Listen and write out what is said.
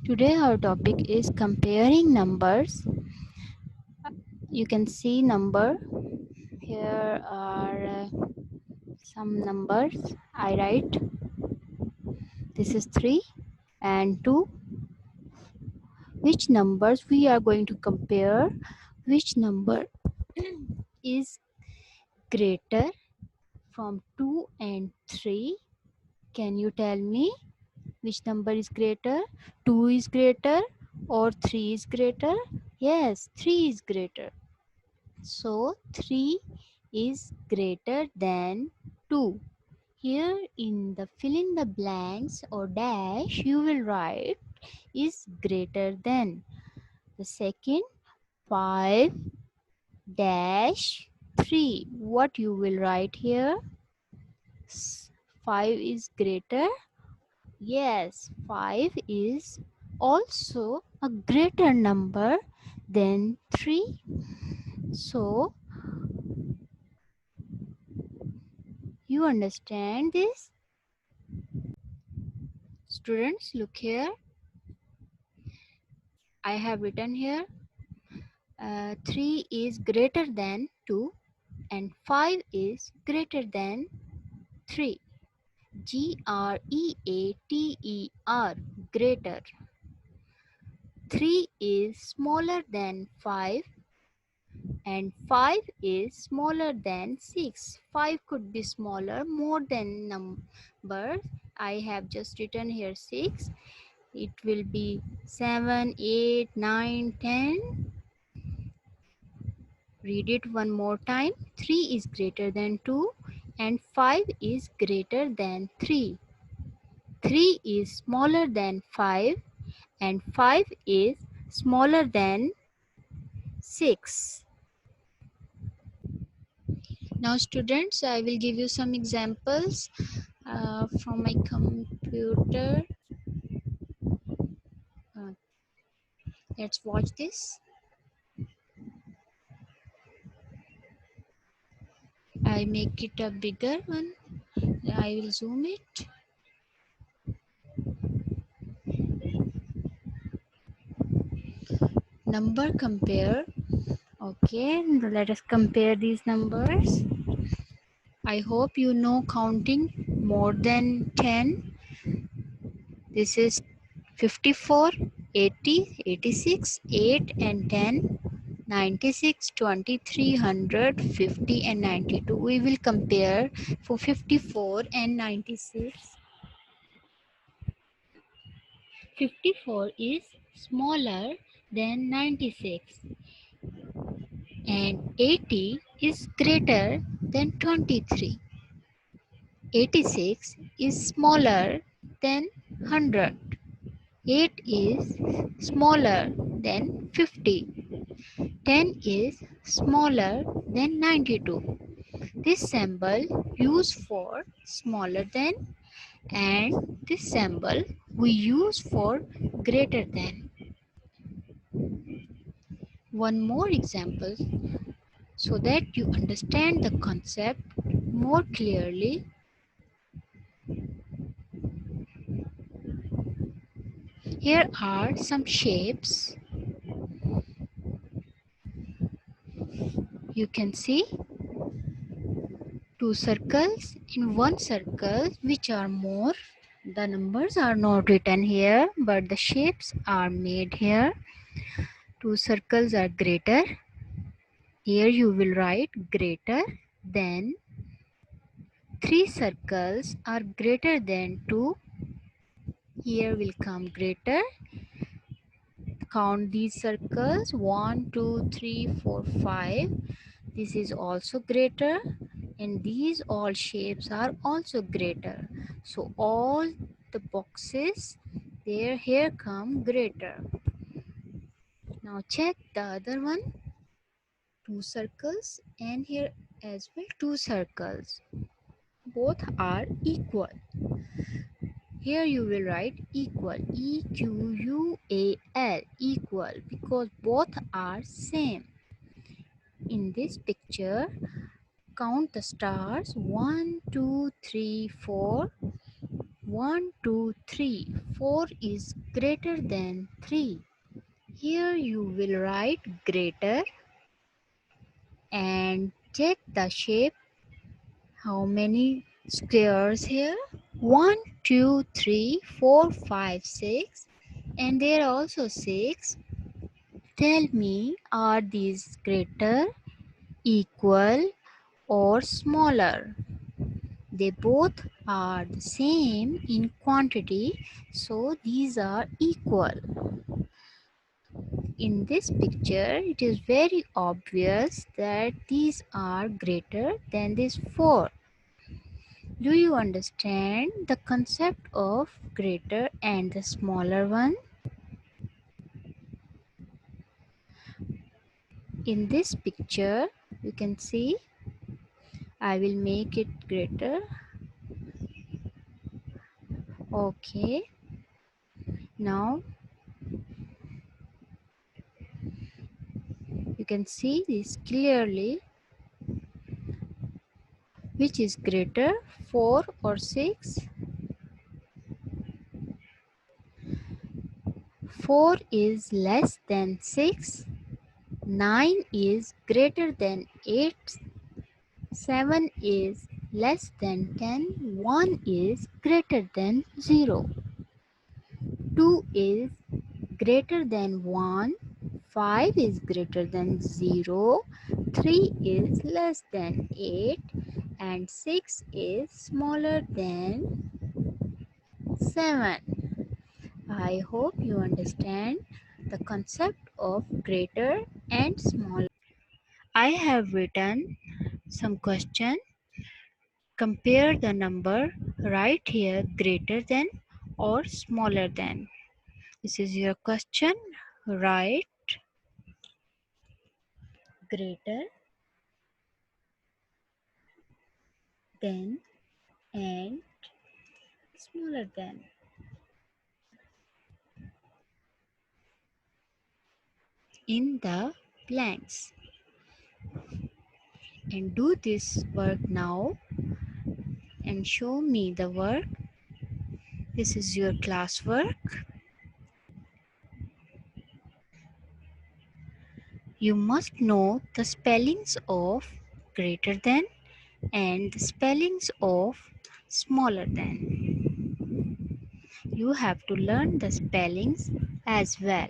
Today our topic is comparing numbers. You can see number. Here are some numbers. I write. This is 3 and 2. Which numbers we are going to compare? Which number is greater from 2 and 3? Can you tell me which number is greater? 2 is greater or 3 is greater? Yes, 3 is greater. So 3 is greater than 2. Here in the fill in the blanks or dash you will write is greater than. The second 5 dash 3. What you will write here? 5 is greater. Yes, 5 is also a greater number than 3. So you understand this? Students, look here. I have written here 3 is greater than 2 and 5 is greater than 3. Greater. Greater. 3 is smaller than 5 and 5 is smaller than 6. 5 could be smaller more than numbers. I have just written here 6. It will be 7, 8, 9, 10. Read it one more time. 3 is greater than 2 and 5 is greater than 3. 3 is smaller than 5 and 5 is smaller than 6. Now students, I will give you some examples from my computer. Uh, let's watch this. I make it a bigger one. I will zoom it. Number compare. Okay, let us compare these numbers. I hope you know counting more than 10. This is 54, 80, 86, 8 and 10, 96, 23, 100, 50 and 92. We will compare for 54 and 96. 54 is smaller than 96 and 80 is greater than 23. 86 is smaller than 100. 8 is smaller than 50. 10 is smaller than 92. This symbol used for smaller than and this symbol we use for greater than. One more example so that you understand the concept more clearly. Here are some shapes. You can see two circles in one circle which are more. The numbers are not written here but the shapes are made here. Two circles are greater. Here you will write greater than. Three circles are greater than 2. Here will come greater. Count these circles 1, 2, 3, 4, 5. This is also greater and these all shapes are also greater. So all the boxes there here come greater. Now check the other one. Two circles and here as well two circles. Both are equal. Here you will write equal, equal, equal because both are same. In this picture, count the stars 1, 2, 3, 4. 1, 2, 3. 4 is greater than 3. Here you will write greater and check the shape. How many squares here? 1, 2, 3, 4, 5, 6. And there are also 6. Tell me, are these greater, equal, or smaller? They both are the same in quantity, so these are equal. In this picture, it is very obvious that these are greater than this 4. Do you understand the concept of greater and the smaller one? In this picture, you can see I will make it greater. Okay. Now you can see this clearly. Which is greater, 4 or 6? 4 is less than 6. 9 is greater than 8. 7 is less than 10. 1 is greater than 0. 2 is greater than 1. 5 is greater than 0. 3 is less than 8. And 6 is smaller than 7. I hope you understand the concept of greater and smaller. I have written some question. Compare the number right here greater than or smaller than. This is your question. Write greater than and smaller than in the blanks. And do this work now and show me the work. This is your classwork. You must know the spellings of greater than and the spellings of smaller than. You have to learn the spellings as well.